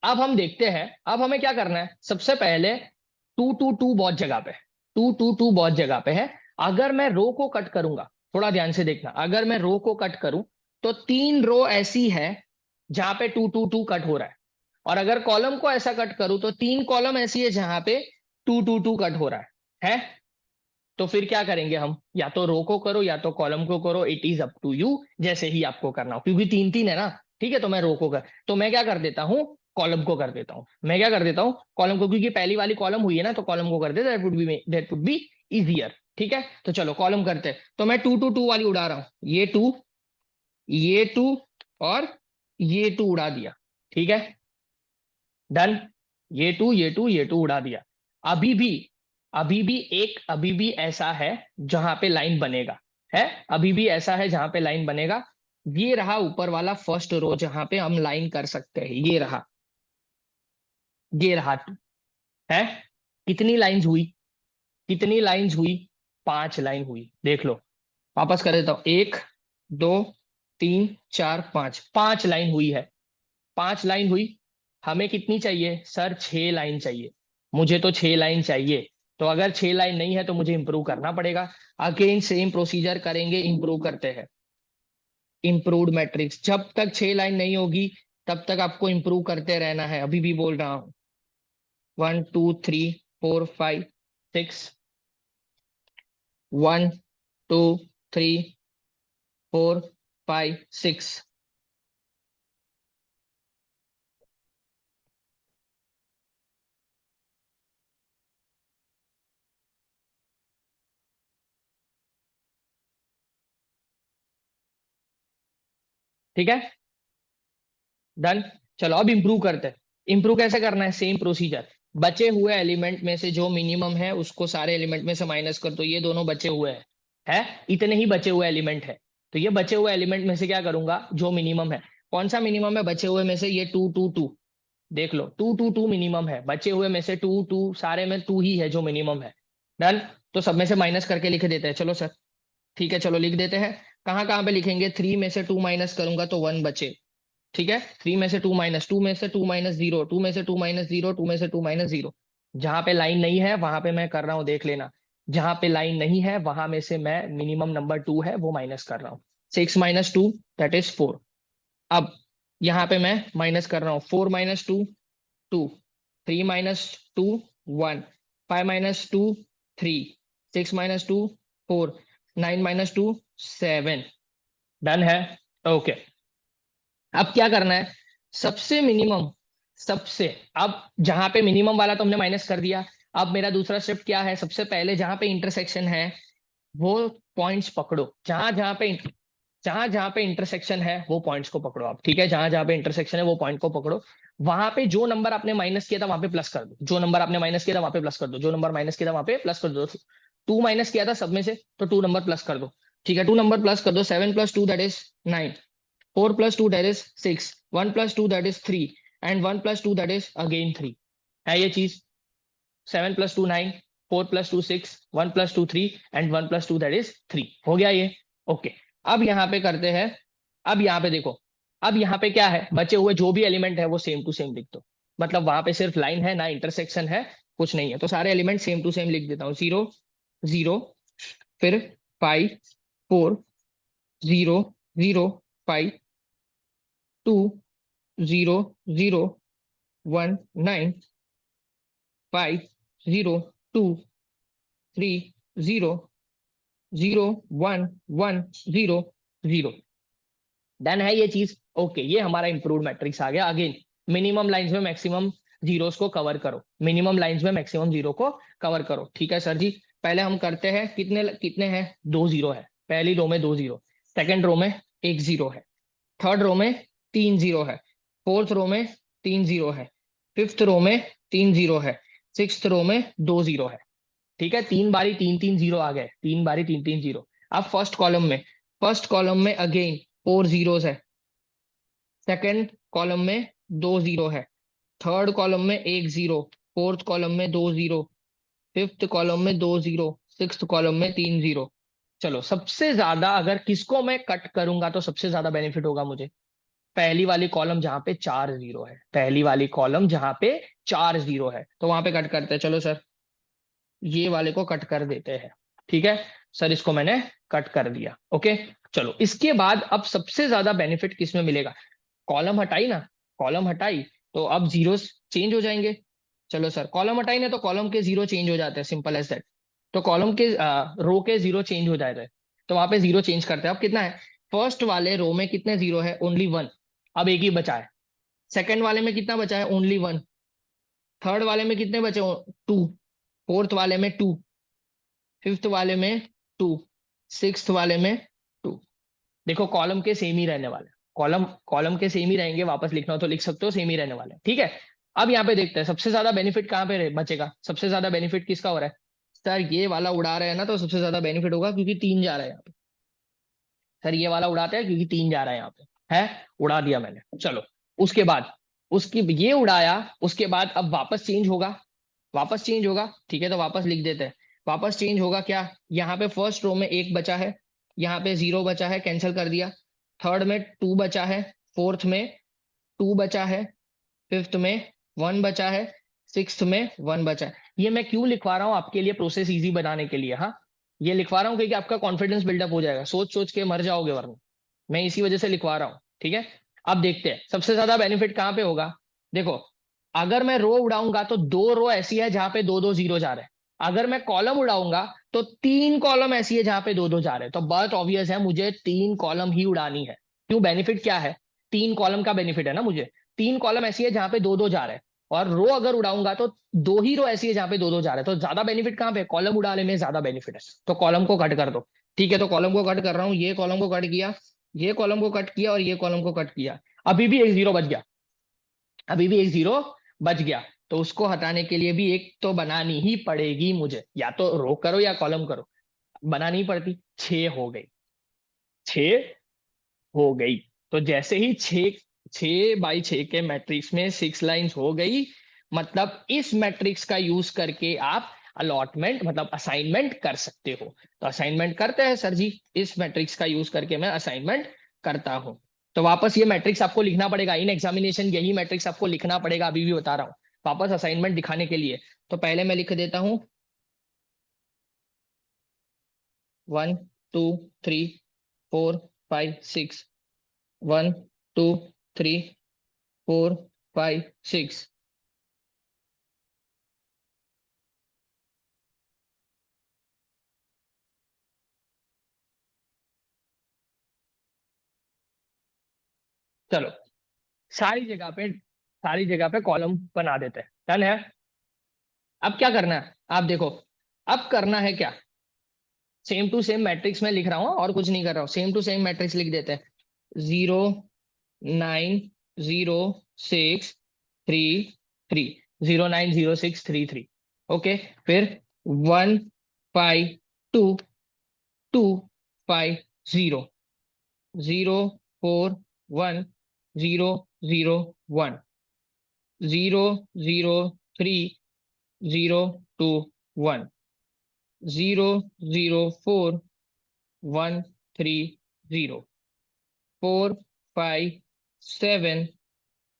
अब हम देखते हैं, अब हमें क्या करना है। सबसे पहले टू टू टू बहुत जगह पे, टू टू टू बहुत जगह पे है। अगर मैं रो को कट करूंगा, थोड़ा ध्यान से देखना, अगर मैं रो को कट करूं तो तीन रो ऐसी है जहां पे टू टू टू कट हो रहा है। और अगर कॉलम को ऐसा कट करूं तो तीन कॉलम ऐसी है जहां पे टू टू टू कट हो रहा है। तो फिर क्या करेंगे हम? या तो रो को करो या तो कॉलम को करो, it is up to you, जैसे ही आपको करना हो, क्योंकि तीन तीन है ना। ठीक है, तो मैं रो को कर, तो मैं क्या कर देता हूँ, कॉलम को कर देता हूँ। मैं क्या कर देता हूँ, कॉलम को, क्योंकि पहली वाली कॉलम हुई है ना, तो कॉलम को कर देता, दैट वुड बी इजियर। ठीक है, तो चलो कॉलम करते हैं। तो मैं टू टू टू वाली उड़ा रहा हूँ, ये टू, ये टू और ये टू उड़ा दिया। ठीक है, डन। ये टू, ये टू, ये टू उड़ा दिया। अभी भी, अभी भी ऐसा है जहां पे लाइन बनेगा, है। अभी भी ऐसा है जहां पे लाइन बनेगा। ये रहा ऊपर वाला फर्स्ट रो जहां पे हम लाइन कर सकते हैं, ये रहा, ये रहा टू, है। कितनी लाइंस हुई? कितनी लाइंस हुई? पांच लाइन हुई, देख लो। वापस कर देता हूं, एक, दो, तीन, चार, पांच, पांच लाइन हुई है। पांच लाइन हुई। हमें कितनी चाहिए सर? छह लाइन चाहिए। मुझे तो छह लाइन चाहिए। तो अगर छह लाइन नहीं है तो मुझे इंप्रूव करना पड़ेगा। अगेन सेम प्रोसीजर करेंगे, इंप्रूव करते हैं। इंप्रूव्ड मैट्रिक्स, जब तक छह लाइन नहीं होगी तब तक आपको इंप्रूव करते रहना है। अभी भी बोल रहा हूं, one two three four five six, one two three four five six. ठीक है, डन। चलो अब इंप्रूव करते हैं। इंप्रूव कैसे करना है? Same procedure. बचे हुए एलिमेंट में से जो मिनिमम है उसको सारे एलिमेंट में से माइनस कर दो। ये दोनों बचे हुए हैं, है। इतने ही बचे हुए एलिमेंट है। तो ये बचे हुए एलिमेंट में से क्या करूंगा, जो मिनिमम है। कौन सा मिनिमम है बचे हुए में से? ये टू टू टू। देख लो, टू टू टू मिनिमम है बचे हुए में से। टू टू, सारे में टू ही है जो मिनिमम है। डन। तो सब में से माइनस करके लिख देते हैं, चलो सर। ठीक है, चलो लिख देते हैं। कहाँ कहाँ पे लिखेंगे? थ्री में से टू माइनस करूंगा तो वन बचे। ठीक है, थ्री में से टू माइनस, टू में से टू माइनस जीरो, टू में से टू माइनस जीरो, टू में से टू माइनस जीरो। जहां पे लाइन नहीं है वहां पे मैं कर रहा हूं, देख लेना। जहां पे लाइन नहीं है वहां में से मैं मिनिमम नंबर टू है वो माइनस कर रहा हूँ। Six minus two, that is four. अब यहाँ पे मैं माइनस कर रहा हूँ, four minus two, two, three minus two, one, five minus two, three, six minus two, four, nine minus two, seven. Done है। ओके, अब क्या करना है? सबसे मिनिमम, सबसे, अब जहां पे मिनिमम वाला तो हमने माइनस कर दिया। अब मेरा दूसरा स्टेप क्या है? सबसे पहले जहां पे इंटरसेक्शन है वो पॉइंट्स पकड़ो। जहां जहां पे इंटरसेक्शन है वो पॉइंट्स को पकड़ो आप। ठीक है, जहां जहां पे इंटरसेक्शन है वो पॉइंट को पकड़ो। वहां पे जो नंबर आपने माइनस किया था वहां पे प्लस कर दो। जो नंबर आपने माइनस किया था वहां पे प्लस कर दो। जो नंबर माइनस किया था वहां पे प्लस कर दो। टू माइनस किया था सब में से, तो टू नंबर प्लस कर दो। ठीक है, टू नंबर प्लस कर दो। Seven plus two, that is nine. Four plus two, that is six. One plus two, that is three. And one plus two, that is again three. है ये चीज। Seven plus two nine, four plus two six, one plus two three, and one plus two, that is three. हो गया ये। Okay, अब यहाँ पे करते हैं। अब यहाँ पे देखो, अब यहाँ पे क्या है? बचे हुए जो भी एलिमेंट है वो सेम टू सेम लिख दो। मतलब वहां पे सिर्फ लाइन है ना, इंटरसेक्शन है, कुछ नहीं है। तो सारे एलिमेंट सेम टू सेम लिख देता हूँ। जीरो, जीरो, फिर five, four, zero, zero, five, two, zero, zero, one, nine, five, zero, two, three, zero, zero, one, one, zero, zero. Done है ये चीज। ओके, ये हमारा इंप्रूव्ड मैट्रिक्स आ गया। अगेन मिनिमम लाइंस में मैक्सिमम जीरोस को cover करो। मिनिमम लाइंस में मैक्सिमम जीरो को कवर करो। ठीक है सर जी, पहले हम करते हैं। कितने कितने हैं? दो जीरो है। पहली रो में 2 जीरो, सेकंड रो में 1 जीरो है, थर्ड रो में 3 जीरो है, फोर्थ रो में 3 जीरो है, फिफ्थ रो में 3 जीरो है, सिक्स्थ रो में 2 जीरो है। ठीक है, 3 बारी 3 3 जीरो आ गए, 3 बारी 3 3 जीरो। अब फर्स्ट कॉलम में अगेन 4 जीरोस है, सेकंड कॉलम में 2 जीरो है, थर्ड कॉलम में 1 जीरो, फोर्थ कॉलम में 2 जीरो, फिफ्थ कॉलम में 2 जीरो, सिक्स्थ कॉलम में 3 जीरो। चलो, सबसे ज्यादा अगर किसको मैं कट करूंगा तो सबसे ज्यादा बेनिफिट होगा मुझे? पहली वाली कॉलम जहां पे 4 जीरो है, पहली वाली कॉलम जहां पे 4 जीरो है, तो वहां पे कट करते हैं। चलो सर, ये वाले को कट कर देते हैं। ठीक है सर, इसको मैंने कट कर दिया। ओके, चलो इसके बाद अब सबसे ज्यादा बेनिफिट किस में मिलेगा? कॉलम हटाई ना, कॉलम हटाई तो अब जीरो चेंज हो जाएंगे। चलो सर, कॉलम हटाई ना तो कॉलम के जीरो चेंज हो जाते हैं, सिंपल एज दैट। तो कॉलम के रो के जीरो चेंज हो जाते हैं, तो वहां पे जीरो चेंज करते हैं। अब कितना है? फर्स्ट वाले रो में कितने जीरो है? ओनली वन, अब एक ही बचा है। सेकंड वाले में कितना बचा है? Only one. थर्ड वाले में कितने बचे? टू। फोर्थ वाले में टू, फिफ्थ वाले में टू, सिक्स्थ वाले में टू। देखो, कॉलम के सेम ही रहने वाले, कॉलम कॉलम के सेम ही रहेंगे, वापस लिखना हो तो लिख सकते हो, सेम ही रहने वाले। ठीक है, अब यहाँ पे देखते हैं सबसे ज्यादा बेनिफिट कहाँ पे बचेगा। सबसे ज्यादा बेनिफिट किसका हो रहा है? सर ये वाला उड़ा रहे हैं ना, तो सबसे ज्यादा बेनिफिट होगा क्योंकि 3 जा रहा है यहाँ पे। सर ये वाला उड़ाते हैं क्योंकि 3 जा रहा है यहाँ पे, है उड़ा दिया मैंने। चलो, उसके बाद उसकी ये उड़ाया, उसके बाद अब वापस चेंज होगा, वापस चेंज होगा। ठीक है, तो वापस लिख देते हैं। वापस चेंज होगा क्या? यहाँ पे फर्स्ट रो में 1 बचा है, यहाँ पे 0 बचा है, कैंसिल कर दिया। थर्ड में 2 बचा है, फोर्थ में 2 बचा है, फिफ्थ में 1 बचा है, सिक्स्थ में 1 बचा है। ये मैं क्यों लिखवा रहा हूँ? आपके लिए प्रोसेस इजी बनाने के लिए। हाँ, ये लिखवा रहा हूँ क्योंकि आपका कॉन्फिडेंस बिल्डअप हो जाएगा, सोच सोच के मर जाओगे वरना। मैं इसी वजह से लिखवा रहा हूँ। ठीक है, अब देखते हैं सबसे ज्यादा बेनिफिट कहाँ पे होगा। देखो, अगर मैं रो उड़ाऊंगा तो 2 रो ऐसी है जहां पे 2 2 जीरो जा रहे हैं। अगर मैं कॉलम उड़ाऊंगा तो 3 कॉलम ऐसी है जहां पे 2 2 जा रहे हैं। तो बात ऑब्वियस है, मुझे 3 कॉलम ही उड़ानी है। क्यों? बेनिफिट क्या है? 3 कॉलम का बेनिफिट है ना मुझे। 3 कॉलम ऐसी है जहां पे 2 2 जा रहे हैं, और रो अगर उड़ाऊंगा तो 2 ही रो ऐसी है जहां पे 2 2 जा रहे हैं। तो ज्यादा बेनिफिट कहां पे? कॉलम उड़ाने में ज्यादा बेनिफिट है। तो कॉलम को कट कर दो। ठीक है, तो कॉलम को कट कर रहा हूँ, ये कॉलम को कट किया, ये कॉलम को कट किया और ये कॉलम को कट किया। अभी भी एक जीरो बच गया, अभी भी एक जीरो बच गया। तो उसको हटाने के लिए भी एक तो बनानी ही पड़ेगी मुझे, या तो रो करो या कॉलम करो, बनानी पड़ती। 6 हो गई, 6 हो गई। तो जैसे ही 6 6 बाई 6 के मैट्रिक्स में 6 लाइंस हो गई, मतलब इस मैट्रिक्स का यूज करके आप अलॉटमेंट मतलब असाइनमेंट कर सकते हो। तो असाइनमेंट करते हैं सर जी, इस मैट्रिक्स का यूज करके मैं असाइनमेंट करता हूं। तो वापस ये मैट्रिक्स आपको लिखना पड़ेगा इन एग्जामिनेशन, यही मैट्रिक्स आपको लिखना पड़ेगा, अभी भी बता रहा हूँ, वापस असाइनमेंट दिखाने के लिए। तो पहले मैं लिख देता हूँ 1 2 3 4 5 6, 1 2 3 4 5 6। चलो, सारी जगह पे कॉलम बना देते हैं, डन है। अब क्या करना है आप देखो, अब करना है क्या? सेम टू सेम मैट्रिक्स में लिख रहा हूँ और कुछ नहीं कर रहा हूँ, सेम टू सेम मैट्रिक्स लिख देते हैं। 0 9 0 6 3 3, 0 9 0 6 3 3। ओके, फिर 1 5 2 2 5 0, 0 4 1 0 0 1, 0 0 3 0 2 1, 0 0 4 1 3 0, 4 5 7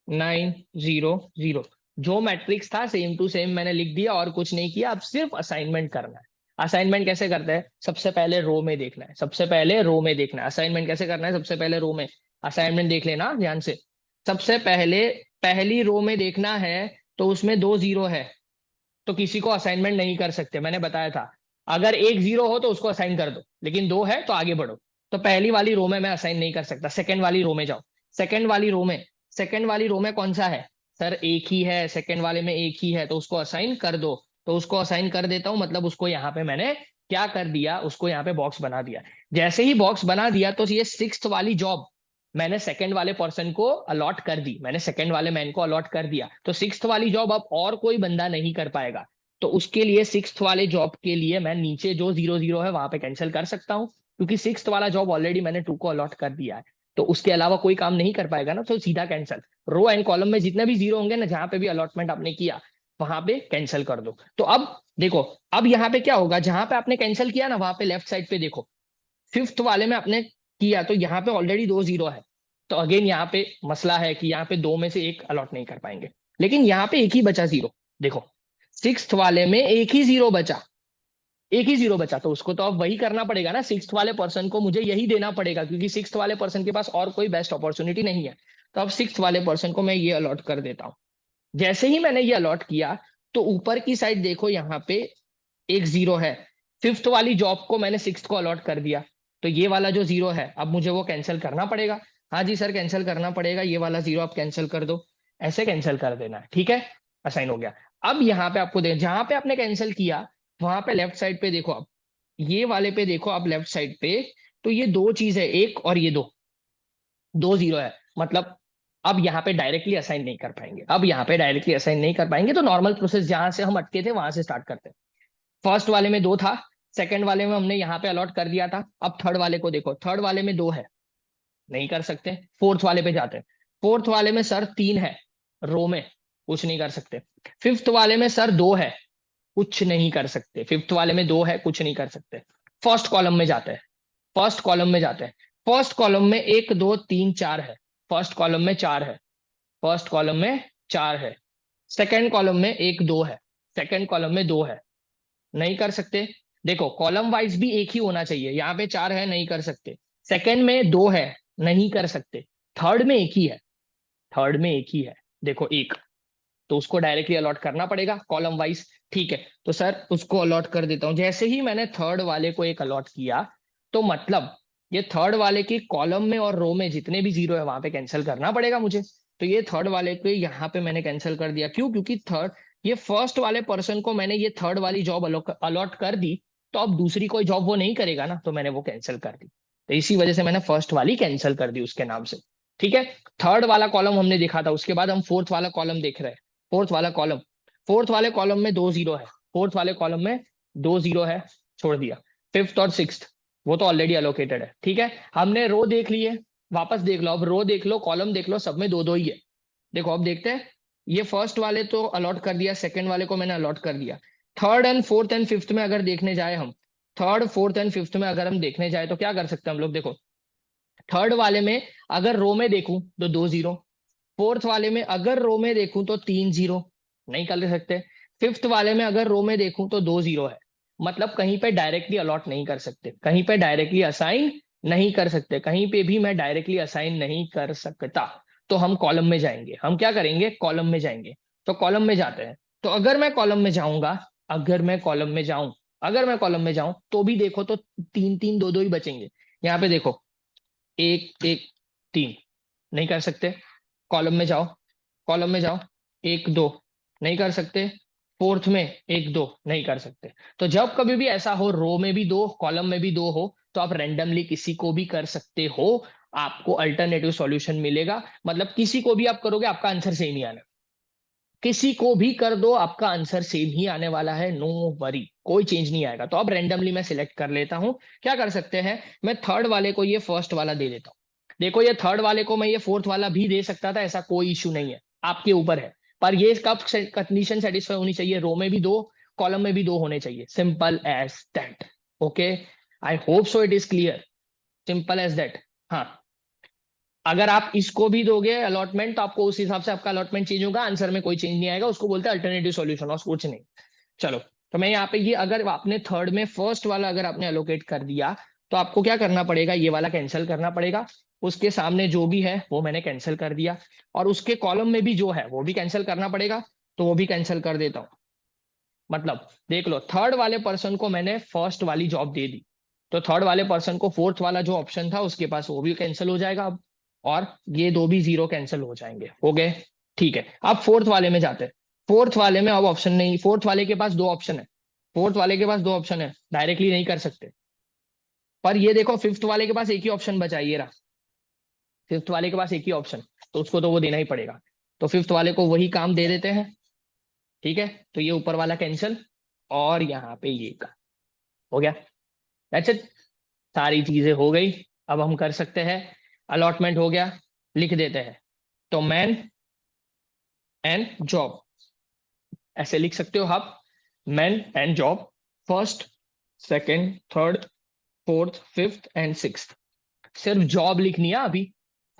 9 0 0। जो मैट्रिक्स था सेम टू सेम मैंने लिख दिया और कुछ नहीं किया। अब सिर्फ असाइनमेंट करना है। असाइनमेंट कैसे करते हैं? सबसे पहले रो में देखना है, सबसे पहले रो में देखना है। असाइनमेंट कैसे करना है? सबसे पहले रो में। असाइनमेंट देख लेना ध्यान से। सबसे पहले पहली रो में देखना है, तो उसमें 2 जीरो है, तो किसी को असाइनमेंट नहीं कर सकते, मैंने बताया था। अगर 1 जीरो हो तो उसको असाइन कर दो, लेकिन 2 है तो आगे बढ़ो। तो पहली वाली रो में मैं असाइन नहीं कर सकता, सेकंड वाली रो में जाओ। सेकंड वाली रो में कौन सा है? सर एक ही है, सेकंड वाले में एक ही है, तो उसको असाइन कर दो। तो उसको असाइन कर देता हूं, मतलब उसको यहाँ पे मैंने क्या कर दिया, उसको यहाँ पे बॉक्स बना दिया। जैसे ही बॉक्स बना दिया तो ये सिक्स्थ वाली जॉब मैंने सेकंड वाले पर्सन को अलॉट कर दी, मैंने सेकंड वाले मैन को अलॉट कर दिया। तो सिक्स्थ वाली जॉब अब और कोई बंदा नहीं कर पाएगा। तो उसके लिए सिक्स्थ वाले जॉब के लिए मैं नीचे जो 0 0 है वहां पे कैंसिल कर सकता हूँ, क्योंकि सिक्स्थ वाला जॉब ऑलरेडी मैंने 2 को अलॉट कर दिया है। तो उसके अलावा कोई काम नहीं कर पाएगा ना, तो सीधा कैंसिल। रो एंड कॉलम में जितने भी 0 होंगे ना, जहां पे भी अलॉटमेंट आपने किया वहां पे कैंसिल कर दो। तो अब देखो, अब यहाँ पे क्या होगा, जहां पे आपने कैंसिल किया ना वहां पे लेफ्ट साइड पे देखो, फिफ्थ वाले में आपने किया तो यहाँ पे ऑलरेडी 2 0 है। तो अगेन यहाँ पे मसला है कि यहाँ पे 2 में से एक अलॉट नहीं कर पाएंगे, लेकिन यहाँ पे एक ही बचा 0। देखो सिक्स्थ वाले में एक ही 0 बचा, एक ही 0 बचा, तो उसको तो अब वही करना पड़ेगा ना, सिक्स्थ वाले पर्सन को मुझे यही देना पड़ेगा, क्योंकि सिक्स्थ वाले पर्सन के पास और कोई बेस्ट अपॉर्चुनिटी नहीं है। तो अब सिक्स्थ वाले पर्सन को मैं ये अलॉट कर देता हूँ। जैसे ही मैंने ये अलॉट किया तो ऊपर की साइड देखो, यहाँ पे एक 0 है। फिफ्थ वाली जॉब को मैंने सिक्स्थ को अलॉट कर दिया, तो ये वाला जो 0 है अब मुझे वो कैंसिल करना पड़ेगा। हाँ जी सर कैंसिल करना पड़ेगा, ये वाला 0 आप कैंसिल कर दो, ऐसे कैंसिल कर देना है, ठीक है, असाइन हो गया। अब यहाँ पे आपको देख, जहां पे आपने कैंसिल किया वहां पे लेफ्ट साइड पे देखो, अब ये वाले पे देखो आप लेफ्ट साइड पे, तो ये दो चीज है, एक और ये दो, 2 0 है। मतलब अब यहाँ पे डायरेक्टली असाइन नहीं कर पाएंगे, अब यहाँ पे डायरेक्टली असाइन नहीं कर पाएंगे। तो नॉर्मल प्रोसेस जहां से हम अटके थे वहां से स्टार्ट करते हैं। फर्स्ट वाले में 2 था, सेकंड वाले में हमने यहाँ पे अलॉट कर दिया था। अब थर्ड वाले को देखो, थर्ड वाले में 2 है, नहीं कर सकते। फोर्थ वाले पे जाते हैं, फोर्थ वाले में सर 3 है, रो में कुछ नहीं कर सकते। फिफ्थ वाले में सर 2 है, कुछ नहीं कर सकते। फिफ्थ वाले में 2 है, कुछ नहीं कर सकते। फर्स्ट कॉलम में जाते हैं, फर्स्ट कॉलम में जाते हैं। फर्स्ट कॉलम में 1 2 3 4 है, फर्स्ट कॉलम में 4 है, फर्स्ट कॉलम में 4 है। सेकंड कॉलम में 1 2 है, सेकंड कॉलम में 2 है, नहीं कर सकते। देखो कॉलम वाइज भी एक ही होना चाहिए, यहाँ पे 4 है, नहीं कर सकते। सेकंड में 2 है, नहीं कर सकते। थर्ड में एक ही है, थर्ड में एक ही है, देखो एक, तो उसको डायरेक्टली अलॉट करना पड़ेगा कॉलम वाइज, ठीक है। तो सर उसको अलॉट कर देता हूं। जैसे ही मैंने थर्ड वाले को एक अलॉट किया, तो मतलब ये थर्ड वाले की कॉलम में और रो में जितने भी 0 है वहां पे कैंसिल करना पड़ेगा मुझे। तो ये थर्ड वाले को यहाँ पे मैंने कैंसिल कर दिया, क्यों, क्योंकि थर्ड, ये फर्स्ट वाले पर्सन को मैंने ये थर्ड वाली जॉब अलॉट कर दी, तो अब दूसरी कोई जॉब वो नहीं करेगा ना, तो मैंने वो कैंसिल कर दी। तो इसी वजह से मैंने फर्स्ट वाली कैंसिल कर दी उसके नाम से, ठीक है। थर्ड वाला कॉलम हमने देखा था, उसके बाद हम फोर्थ वाला कॉलम देख रहे हैं। फोर्थ वाला कॉलम, फोर्थ वाले कॉलम में 2 0 है, फोर्थ वाले कॉलम में 2 0 है, छोड़ दिया। फिफ्थ और सिक्स्थ वो तो ऑलरेडी अलोकेटेड है, ठीक है। हमने रो देख ली है, वापस देख लो, अब रो देख लो, कॉलम देख लो, सब में 2 2 ही है। देखो अब देखते हैं, ये फर्स्ट वाले तो अलॉट कर दिया, सेकंड वाले को मैंने अलॉट कर दिया। Third and fourth and fifth में अगर देखने जाए हम, थर्ड फोर्थ एंड फिफ्थ में अगर हम देखने जाए तो क्या कर सकते हैं हम लोग, देखो थर्ड वाले में अगर रो में देखूं तो 2 0, फोर्थ वाले में अगर रो में देखूं तो 3 0, नहीं कर सकते। फिफ्थ वाले में अगर रो में देखूं तो 2 0 है। मतलब कहीं पे डायरेक्टली अलॉट नहीं कर सकते, कहीं पे डायरेक्टली असाइन नहीं कर सकते, कहीं पे भी मैं डायरेक्टली असाइन नहीं कर सकता। तो हम कॉलम में जाएंगे, हम क्या करेंगे, कॉलम में जाएंगे। तो कॉलम में जाते हैं, तो अगर मैं कॉलम में जाऊंगा, अगर मैं कॉलम में जाऊं, अगर मैं कॉलम में जाऊं तो भी देखो तो 3 3 2 2 ही बचेंगे। यहाँ पे देखो 1 1 3, नहीं कर सकते। कॉलम में जाओ, कॉलम में जाओ, 1 2, नहीं कर सकते। फोर्थ में 1 2, नहीं कर सकते। तो जब कभी भी ऐसा हो, रो में भी 2 कॉलम में भी 2 हो, तो आप रेंडमली किसी को भी कर सकते हो, आपको अल्टरनेटिव सॉल्यूशन मिलेगा। मतलब किसी को भी आप करोगे आपका आंसर सेम ही आना, किसी को भी कर दो आपका आंसर सेम ही आने वाला है, नो वरी, कोई चेंज नहीं आएगा। तो अब रेंडमली मैं सिलेक्ट कर लेता हूं। क्या कर सकते हैं, मैं थर्ड वाले को ये फर्स्ट वाला दे देता हूं। देखो ये थर्ड वाले को मैं ये फोर्थ वाला भी दे सकता था, ऐसा कोई इश्यू नहीं है, आपके ऊपर है। पर ये कब कंडीशन सेटिस्फाई होनी चाहिए, रो में भी 2 कॉलम में भी 2 होने चाहिए, simple as that. Okay, I hope so it is clear, simple as that. हाँ, अगर आप इसको भी दोगे अलॉटमेंट तो आपको उस हिसाब से आपका अलॉटमेंट चेंज होगा, आंसर में कोई चेंज नहीं आएगा, उसको बोलते हैं अल्टरनेटिव सॉल्यूशन और कुछ नहीं। चलो, तो मैं यहाँ पे ये, अगर आपने थर्ड में फर्स्ट वाला अगर आपने एलोकेट कर दिया, तो आपको क्या करना पड़ेगा, ये वाला कैंसिल करना पड़ेगा। उसके सामने जो भी है वो मैंने कैंसिल कर दिया, और उसके कॉलम में भी जो है वो भी कैंसिल करना पड़ेगा, तो वो भी कैंसिल कर देता हूँ। मतलब देख लो, थर्ड वाले पर्सन को मैंने फर्स्ट वाली जॉब दे दी, तो थर्ड वाले पर्सन को फोर्थ वाला जो ऑप्शन था उसके पास वो भी कैंसिल हो जाएगा अब, और ये 2 भी 0 कैंसिल हो जाएंगे, हो गए, ठीक है। अब फोर्थ वाले में जाते हैं। फोर्थ वाले में अब ऑप्शन नहीं, फोर्थ वाले के पास 2 ऑप्शन है, फोर्थ वाले के पास दो ऑप्शन है, डायरेक्टली नहीं कर सकते। पर ये देखो फिफ्थ वाले के पास एक ही ऑप्शन बचा, ये रहा, फिफ्थ वाले के पास एक ही ऑप्शन, तो उसको तो वो देना ही पड़ेगा। तो फिफ्थ वाले को वही काम दे देते हैं, ठीक है। तो ये ऊपर वाला कैंसिल, और यहाँ पे ये का हो गया। दैट्स इट, सारी चीजें हो गई। अब हम कर सकते हैं, अलॉटमेंट हो गया, लिख देते हैं। तो मैन एंड जॉब, ऐसे लिख सकते हो आप, man and job, first, second, third, fourth, fifth and sixth. सिर्फ जॉब लिखनी है अभी।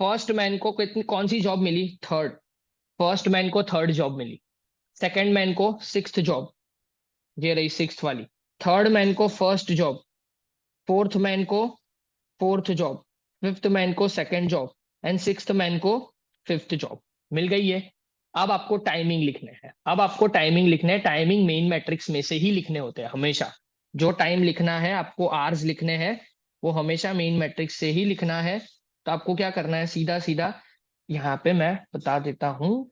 फर्स्ट मैन को कितनी कौन सी जॉब मिली, थर्ड, फर्स्ट मैन को थर्ड जॉब मिली। सेकंड मैन को सिक्स्थ जॉब, ये रही सिक्स्थ वाली। थर्ड मैन को फर्स्ट जॉब, फोर्थ मैन को फोर्थ जॉब, फिफ्थ मैन को second job, and sixth man को फिफ्थ जॉब। मिल गई है। अब आपको टाइमिंग लिखने हैं, अब आपको टाइमिंग लिखने हैं। टाइमिंग मेन मैट्रिक्स में से ही लिखने होते हैं हमेशा। जो टाइम लिखना है आपको, आवर्स लिखने हैं, वो हमेशा मेन मैट्रिक्स से ही लिखना है। तो आपको क्या करना है, सीधा सीधा यहाँ पे मैं बता देता हूं,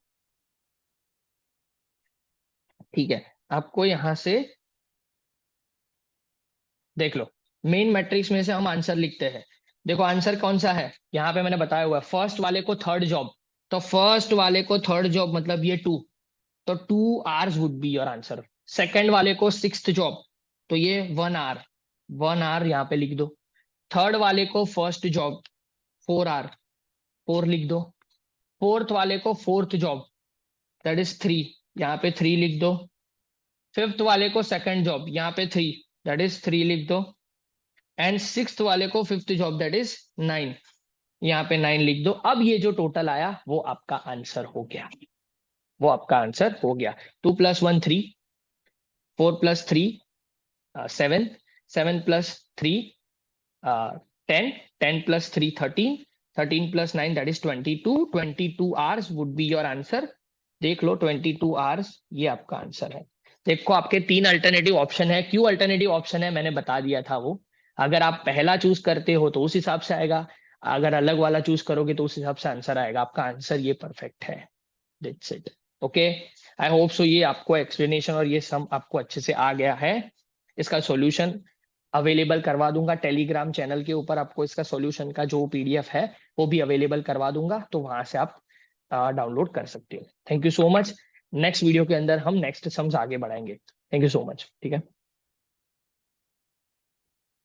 ठीक है। आपको यहां से देख लो, मेन मैट्रिक्स में से हम आंसर लिखते हैं। देखो आंसर कौन सा है, यहाँ पे मैंने बताया हुआ है, फर्स्ट वाले को थर्ड जॉब, तो फर्स्ट वाले को थर्ड जॉब मतलब ये 2, तो 2 hours would be your answer. Second वाले को सिक्स्थ जॉब, तो ये 1 आवर, 1 आवर यहाँ पे लिख दो। थर्ड वाले को फर्स्ट जॉब, 4 आवर, 4 लिख दो। फोर्थ वाले को फोर्थ जॉब, दैट इज 3, यहाँ पे 3 लिख दो। फिफ्थ वाले को सेकंड जॉब, यहाँ पे 3, दैट इज 3 लिख दो। एंड सिक्स्थ वाले को फिफ्थ जॉब, दैट इज 9, यहाँ पे 9 लिख दो। अब ये जो टोटल आया वो आपका आंसर हो गया, वो आपका आंसर हो गया। 2 + 1 3, 4 + 3 7, 7 + 3 10, 10 + 3 13, 13 + 9 that is 22, 22 hours would be your answer. देख लो 22 आवर्स, ये आपका आंसर है। देखो आपके 3 अल्टरनेटिव ऑप्शन है, क्यों अल्टरनेटिव ऑप्शन है मैंने बता दिया था वो। अगर आप पहला चूज करते हो तो उस हिसाब से आएगा, अगर अलग वाला चूज करोगे तो उस हिसाब से आंसर आएगा। आपका आंसर ये परफेक्ट है। That's it, okay. I hope सो ये आपको एक्सप्लेनेशन और ये सम आपको अच्छे से आ गया है। इसका सॉल्यूशन अवेलेबल करवा दूंगा टेलीग्राम चैनल के ऊपर, आपको इसका सॉल्यूशन का जो पीडीएफ है वो भी अवेलेबल करवा दूंगा, तो वहां से आप डाउनलोड कर सकते हो। Thank you so much. Next video के अंदर हम नेक्स्ट सम्स आगे बढ़ाएंगे। थैंक यू सो मच, ठीक है।